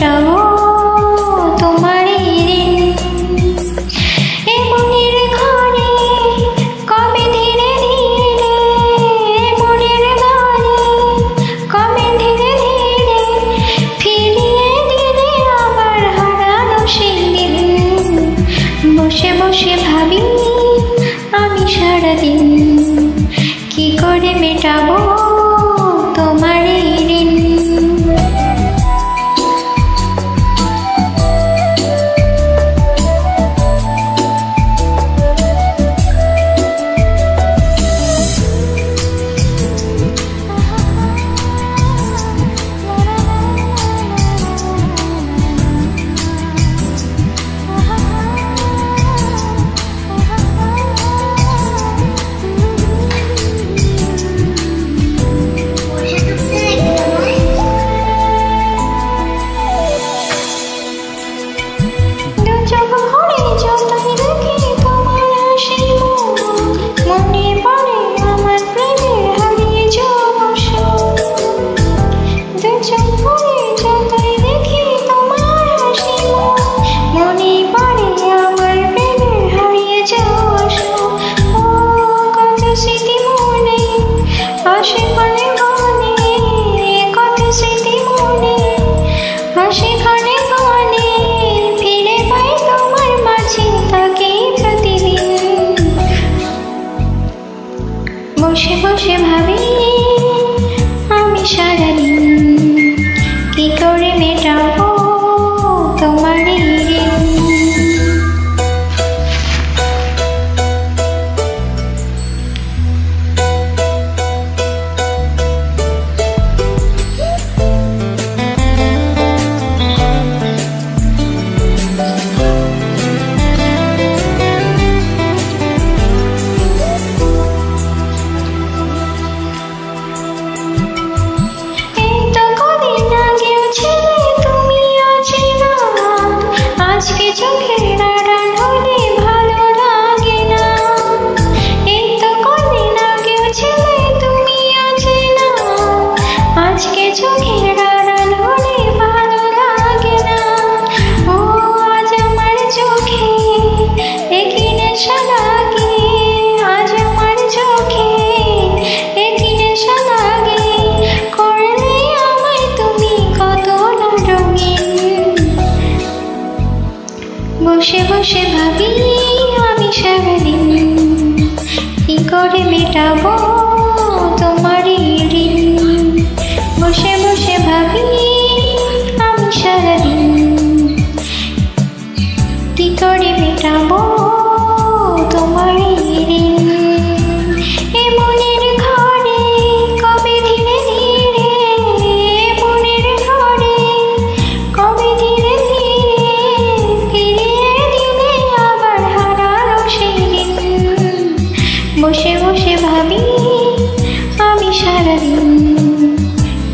মেটাবো তোমার ঋণ? এ মনের ঘরে কবে ধীরে ধীরে, মনের ঘরে কবে ধীরে ধীরে ফিরিয়ে দিলে আবার হারানো সেই দিন। বসে বসে ভাবি আমি সারাদিন, কি করে মেটাবো তোমার ঋণ? বসে বসে ভাবি আমি সারাদিন, কি করে মেটাবো তোমার ঋণ? আজকে চোখের আড়াল হলে ভালো লাগে না, এই তো কদিন আগেও ছিলে তুমি অচেনা। আজকে চোখের আড়াল হলে ভালো লাগে না, ও আজ আমার চোখে একই নেশা লাগে, আজ আমার চোখে একই নেশা লাগে, করলে আমায় তুমি কত না রঙিন। বসে বসে ভাবি আমি সারাদিন, কি করে মেটাবো তোমার ঋণ? বসে বসে ভাবি আমি সারাদিন, কি করে মেটাবো তোমার ঋণ? এ মনের ঘরে কবে ধীরে ধীরে, মনের ঘরে কবে ধীরে ধীরে বসে বসে ভাবি আমি সারাদিন,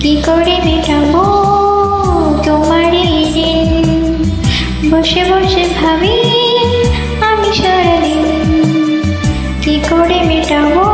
কি করে মেটাবো তোমার ঋণ? বসে বসে ভাবি আমি সারাদিন, কি করে মেটাবো